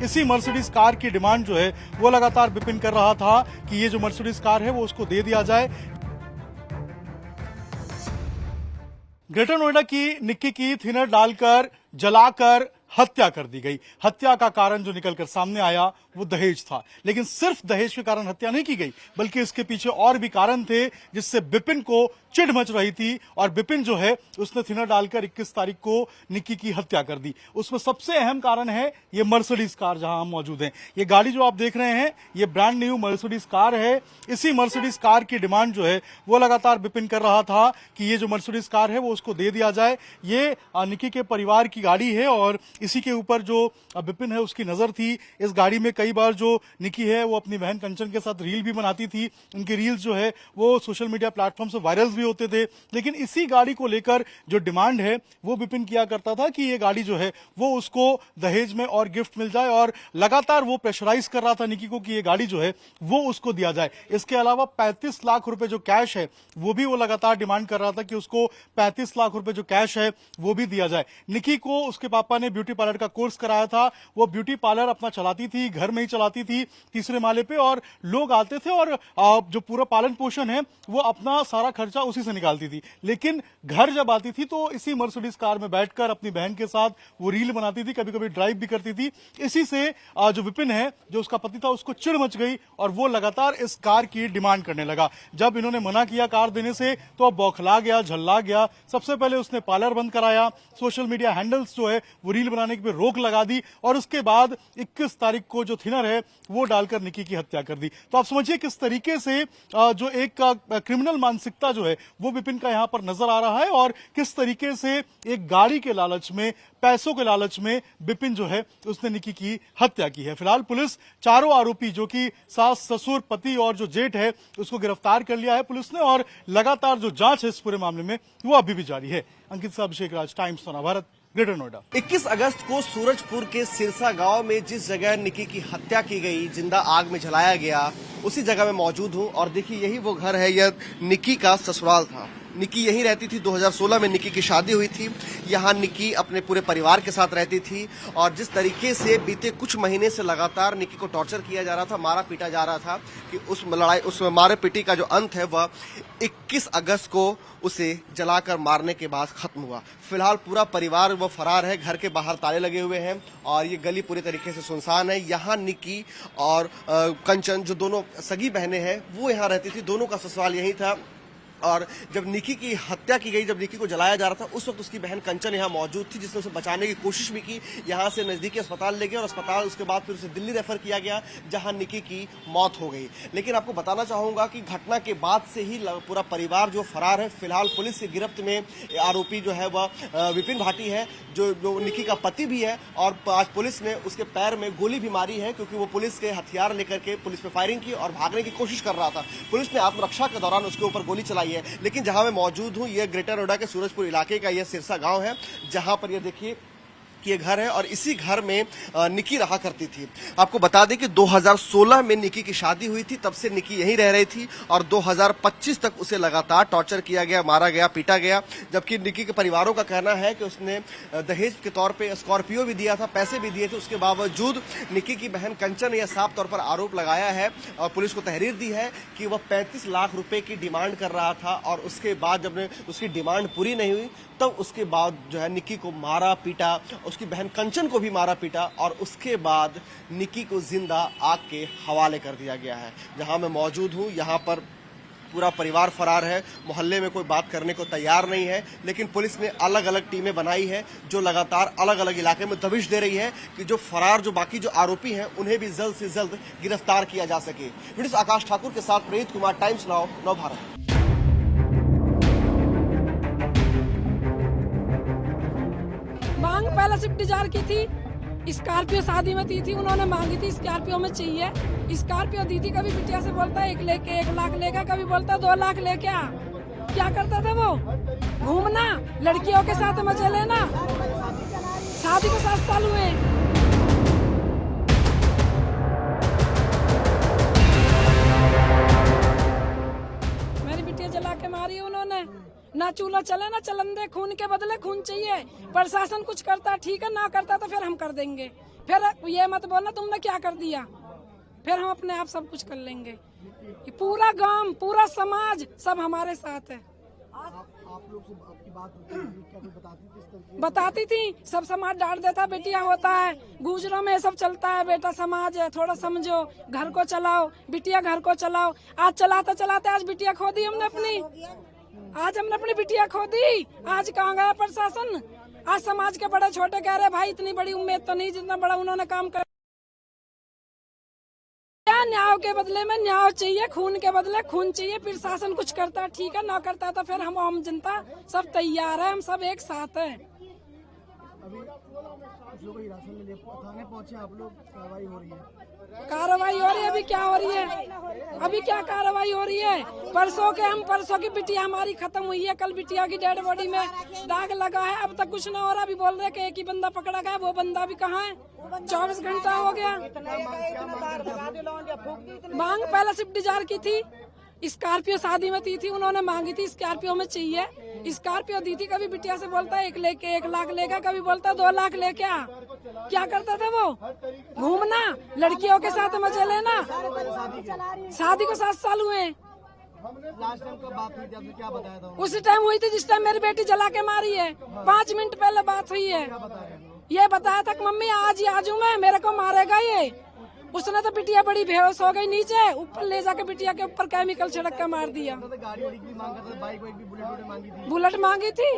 इसी Mercedes car की demand जो है वो लगातार विपिन कर रहा था कि ये जो मर्सिडीज कार है वो उसको दे दिया जाए। ग्रेटर नोएडा की निक्की की थिनर डालकर जलाकर हत्या कर दी गई। हत्या का कारण जो निकलकर सामने आया वो दहेज था, लेकिन सिर्फ दहेज के कारण हत्या नहीं की गई बल्कि इसके पीछे और भी कारण थे जिससे विपिन को चिढ़ मच रही थी और विपिन जो है उसने थिनर डालकर 21 तारीख को निक्की की हत्या कर दी। उसमें सबसे अहम कारण है ये मर्सिडीज कार जहां हम मौजूद हैं। ये गाड़ी जो आप देख रहे हैं ये ब्रांड न्यू मर्सिडीज कार है। इसी मर्सिडीज कार की डिमांड जो है वो लगातार विपिन कर रहा था कि ये जो मर्सिडीज कार है वो उसको दे दिया जाए। ये निक्की के परिवार की गाड़ी है और इसी के ऊपर जो विपिन है उसकी नजर थी। इस गाड़ी में कई बार जो निक्की है वो अपनी बहन कंचन के साथ रील भी बनाती थी। उनकी रील्स जो है वो सोशल मीडिया प्लेटफॉर्म से वायरल भी होते थे। लेकिन इसी गाड़ी को लेकर जो डिमांड है वो विपिन किया करता था कि ये गाड़ी जो है वो उसको दहेज में और गिफ्ट मिल जाए और लगातार वो प्रेशराइज कर रहा था निक्की को कि ये गाड़ी जो है वो उसको दिया जाए। इसके अलावा 35 लाख रुपए जो कैश है वो भी वो लगातार डिमांड कर रहा था कि उसको 35 लाख रुपए जो कैश है वो भी दिया जाए। निक्की को उसके पापा ने ब्यूटी पार्लर का कोर्स कराया था। वो ब्यूटी पार्लर अपना चलाती थी, घर में ही चलाती थी तीसरे माले पे, और लोग आते थे और जो पूरा पालन पोषण है वो अपना सारा खर्चा उसी से निकालती थी। लेकिन घर जब आती थी तो इसी मर्सिडीज कार में बैठकर अपनी बहन के साथ वो रील बनाती थी, कभी कभी ड्राइव भी करती थी। इसी से जो विपिन है जो उसका पति था उसको चिढ़ मच गई और वो लगातार इस कार की डिमांड करने लगा। जब इन्होंने मना किया कार देने से तो अब बौखला गया, झल्ला गया। सबसे पहले उसने पार्लर बंद कराया, सोशल मीडिया हैंडल्स जो है वो रील बनाने पे रोक लगा दी और उसके बाद 21 तारीख को जो थिनर है वो डालकर निक्की की हत्या कर दी। तो आप समझिए किस तरीके से जो एक क्रिमिनल मानसिकता जो है वो विपिन का यहां पर नजर आ रहा है और किस तरीके से एक गाड़ी के लालच में, पैसों के लालच में विपिन जो है उसने निक्की की हत्या की है। फिलहाल पुलिस चारों आरोपी जो कि सास, ससुर, पति और जो जेठ है उसको गिरफ्तार कर लिया है पुलिस ने और लगातार जो जांच है इस पूरे मामले में वो अभी भी जारी है। अंकित साहब, अभिषेक राज, टाइम्स नवा भारत, ग्रेटर नोएडा। 21 अगस्त को सूरजपुर के सिरसा गांव में जिस जगह निक्की की हत्या की गई, जिंदा आग में जलाया गया, उसी जगह में मौजूद हूं और देखिए यही वो घर है। यह निक्की का ससुराल था। निक्की यहीं रहती थी। 2016 में निक्की की शादी हुई थी। यहाँ निक्की अपने पूरे परिवार के साथ रहती थी और जिस तरीके से बीते कुछ महीने से लगातार निक्की को टॉर्चर किया जा रहा था, मारा पीटा जा रहा था कि उस मारे पीटी का जो अंत है वह 21 अगस्त को उसे जलाकर मारने के बाद खत्म हुआ। फिलहाल पूरा परिवार वो फरार है। घर के बाहर ताले लगे हुए हैं और ये गली पूरी तरीके से सुनसान है। यहाँ निक्की और कंचन जो दोनों सगी बहनें हैं वो यहाँ रहती थी। दोनों का ससुराल यही था और जब निक्की की हत्या की गई, जब निक्की को जलाया जा रहा था, उस वक्त उसकी बहन कंचन यहाँ मौजूद थी जिसने उसे बचाने की कोशिश भी की। यहाँ से नजदीकी अस्पताल ले गए और अस्पताल उसके बाद फिर उसे दिल्ली रेफर किया गया जहाँ निक्की की मौत हो गई। लेकिन आपको बताना चाहूंगा कि घटना के बाद से ही पूरा परिवार जो फरार है। फिलहाल पुलिस की गिरफ्त में आरोपी जो है वह विपिन भाटी है जो निक्की का पति भी है और आज पुलिस ने उसके पैर में गोली भी मारी है क्योंकि वो पुलिस के हथियार लेकर के पुलिस पे फायरिंग की और भागने की कोशिश कर रहा था। पुलिस ने आत्मरक्षा के दौरान उसके ऊपर गोली चलाई है। लेकिन जहां मैं मौजूद हूं यह ग्रेटर नोएडा के सूरजपुर इलाके का यह सिरसा गांव है जहां पर यह देखिए कि ये घर है और इसी घर में निक्की रहा करती थी। आपको बता दें कि 2016 में निक्की की शादी हुई थी, तब से निक्की यहीं रह रही थी और 2025 तक उसे लगातार टॉर्चर किया गया, मारा गया, पीटा गया। जबकि निक्की के परिवारों का कहना है कि उसने दहेज के तौर पे स्कॉर्पियो भी दिया था, पैसे भी दिए थे। उसके बावजूद निक्की की बहन कंचन ने यह साफ तौर पर आरोप लगाया है और पुलिस को तहरीर दी है कि वह 35 लाख रुपए की डिमांड कर रहा था और उसके बाद जब उसकी डिमांड पूरी नहीं हुई तब उसके बाद जो है निक्की को मारा पीटा, उसकी बहन कंचन को भी मारा पीटा और उसके बाद निक्की को जिंदा आग के हवाले कर दिया गया है। जहां मैं मौजूद हूं यहाँ पर पूरा परिवार फरार है। मोहल्ले में कोई बात करने को तैयार नहीं है। लेकिन पुलिस ने अलग अलग टीमें बनाई है जो लगातार अलग अलग इलाके में दबिश दे रही है कि जो फरार जो बाकी जो आरोपी हैं उन्हें भी जल्द से जल्द गिरफ्तार किया जा सके। वीडियो आकाश ठाकुर के साथ प्रेरित कुमार, टाइम्स नाउ, नव भारत। मांग पहले स्विफ्ट डिजायर की थी, स्कॉर्पियो शादी में दी थी, उन्होंने मांगी थी स्कॉर्पियो में चाहिए। स्कॉर्पियो दी थी, कभी बिटिया से बोलता है 1 लाख लेगा, कभी बोलता है 2 लाख लेके आ। क्या करता था वो? घूमना, लड़कियों के साथ मजे लेना। शादी को 7 साल हुए। मेरी बिटिया जला के मारी उन्होंने। ना चूल्हा चले ना चलन दे, खून के बदले खून चाहिए। प्रशासन कुछ करता ठीक है, ना करता तो फिर हम कर देंगे। फिर ये मत बोलना तुमने क्या कर दिया, फिर हम अपने आप सब कुछ कर लेंगे। ये पूरा गांव, पूरा समाज सब हमारे साथ है। आप लोग से आपकी बात होती है, क्या कोई बताती किस तरह बताती थी, सब समाज डांट देता, बेटिया होता है, गुजरों में सब चलता है, बेटा समाज है, थोड़ा समझो, घर को चलाओ, बिटिया घर को चलाओ। आज चलाते चलाते आज बिटिया खो दी हमने अपनी, आज हमने अपनी बिटिया खो दी। आज कहाँ गया प्रशासन? आज समाज के बड़े छोटे कह रहे भाई इतनी बड़ी उम्मीद तो नहीं जितना बड़ा उन्होंने काम कर। न्याय के बदले में न्याय चाहिए, खून के बदले खून चाहिए। प्रशासन कुछ करता ठीक है, ना करता तो फिर हम आम जनता सब तैयार है, हम सब एक साथ है। अभी कुछ लोग हिरासत में ले थाने पहुंचे, आप लोग कार्रवाई हो रही है? कार्रवाई हो रही है, अभी क्या हो रही है? अभी क्या कार्रवाई हो रही है? परसों की बिटिया हमारी खत्म हुई है, कल बिटिया की डेड बॉडी में दाग लगा है, अब तक कुछ न हो रहा। अभी बोल रहे कि एक ही बंदा पकड़ा गया, वो बंदा भी कहाँ है? 24 घंटा हो गया। मांग पहले स्विफ्ट डिजायर की थी, स्कॉर्पियो शादी में थी उन्होंने मांगी थी, स्कॉर्पियो में चाहिए, स्कॉर्पियो दी थी। कभी बिटिया से बोलता 1 लाख लेगा, कभी बोलता 2 लाख लेके आ। क्या करता था वो? घूमना, लड़कियों के साथ मजे लेना। शादी को 7 साल हुए। लास्ट टाइम कब बात हुई थी, आपने क्या बताया था? उसी टाइम हुई थी जिस टाइम मेरी बेटी जला के मारी है। 5 मिनट पहले बात हुई है। ये बताया था कि मम्मी आज ही आजू मैं, मेरे को मारेगा ये। उसने तो बिटिया बड़ी बेहोश हो गई, नीचे ऊपर ले जाके बिटिया के ऊपर केमिकल छिड़क के मार दिया। गाड़ी वाड़ी की मांग करता था, बाइक वाइक भी बुलेट मांगी थी? बुलेट मांगी थी,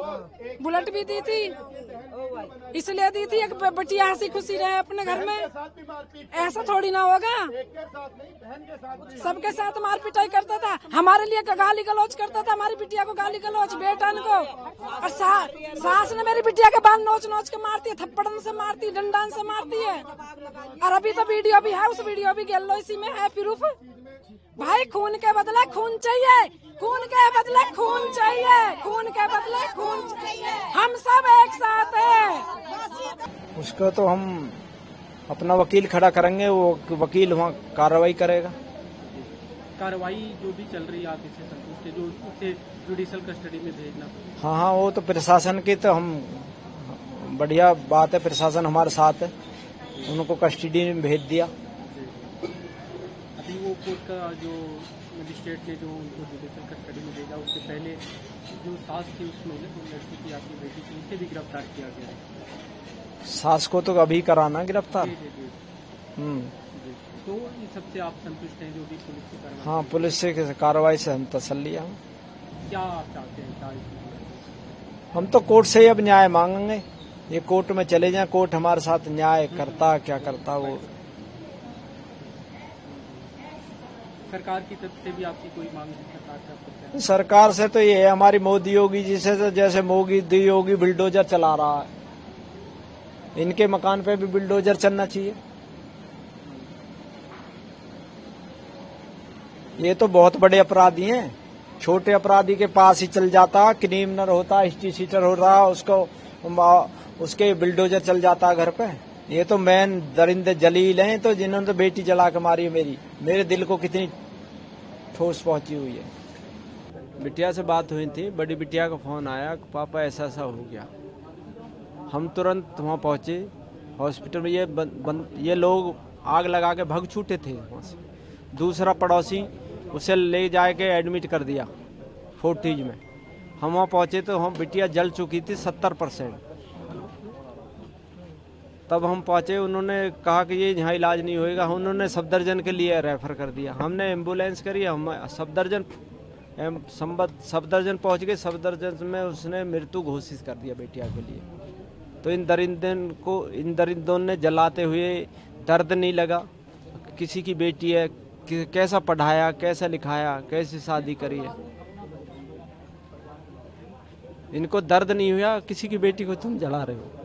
बुलेट भी दी थी, इसलिए दी थी एक बिटिया हंसी खुशी रहे अपने घर में। ऐसा थोड़ी ना होगा, सबके साथ मार पिटाई करता था, हमारे लिए गाली गलौज करता था, हमारी बिटिया को गाली गलौज, बेटन को। और सास ने मेरी बिटिया के बाल नोच नोच के मारती है, थप्पड़न से मारती, डंडन से मारती है। और अभी तो वीडियो भी है, उस वीडियो भी गेलो इसी में है प्रूफ। भाई खून के बदले खून चाहिए, खून के बदले खून चाहिए, खून के बदले खून चाहिए। हम सब एक साथ हैं। उसको तो हम अपना वकील खड़ा करेंगे, वो वकील वहाँ कार्रवाई करेगा। कार्रवाई जो भी चल रही है आप इससे संतुष्ट है, जो उसे जुडिशियल कस्टडी में भेजना? हाँ, वो तो प्रशासन की तो हम बढ़िया बात है, प्रशासन हमारे साथ है, उनको कस्टडी में भेज दिया। अभी वो कोर्ट का जो मजिस्ट्रेट ने जो उनको जुडिशियल कस्टडी में भेजा, उससे पहले जो सास थी उसमें लड़की की आपकी बेटी थी, उसे भी गिरफ्तार किया गया है। सास को तो अभी कराना गिरफ्तार। जी। तो इन सबसे आप संतुष्ट हैं जो भी पुलिस की कार्रवाई? हाँ, पुलिस से कार्रवाई से हम तसल्ली हैं। क्या आप चाहते हैं? क्या हम तो कोर्ट से ही अब न्याय मांगेंगे, ये कोर्ट में चले जाएं, कोर्ट हमारे साथ न्याय करता क्या करता। वो सरकार की तरफ से भी आपकी कोई मांग है? सरकार से तो ये है हमारी, मोदी योगी जी से तो जैसे मोदी योगी बुलडोजर चला रहा है, इनके मकान पे भी बुलडोजर चलना चाहिए। ये तो बहुत बड़े अपराधी हैं, छोटे अपराधी के पास ही चल जाता, क्रिमिनल होता, हिस्ट्री सीटर हो रहा, उसके बुलडोजर चल जाता घर पे। ये तो मैन दरिंदे जलील हैं, तो जिन्होंने तो बेटी जला के मारी है, मेरे दिल को कितनी ठोस पहुंची हुई है। बिटिया से बात हुई थी, बड़ी बिटिया का फोन आया कि पापा ऐसा ऐसा हो गया। हम तुरंत वहाँ पहुंचे हॉस्पिटल में। ये लोग आग लगा के भाग छूटे थे वहाँ से। दूसरा पड़ोसी उसे ले जाके एडमिट कर दिया फोर्टिज में। हम वहाँ पहुंचे तो हम बिटिया जल चुकी थी 70%। तब हम पहुंचे, उन्होंने कहा कि ये यहाँ इलाज नहीं होएगा, उन्होंने सफदरजंग के लिए रेफर कर दिया। हमने एम्बुलेंस करी, हम सफदरजंग पहुंच गए। सफदरजंग में उसने मृत्यु घोषित कर दिया बेटिया के लिए। तो इन दरिंदों ने जलाते हुए दर्द नहीं लगा, किसी की बेटी है, कैसा पढ़ाया, कैसा लिखाया, कैसी शादी करी है, इनको दर्द नहीं हुआ, किसी की बेटी को तुम जला रहे हो।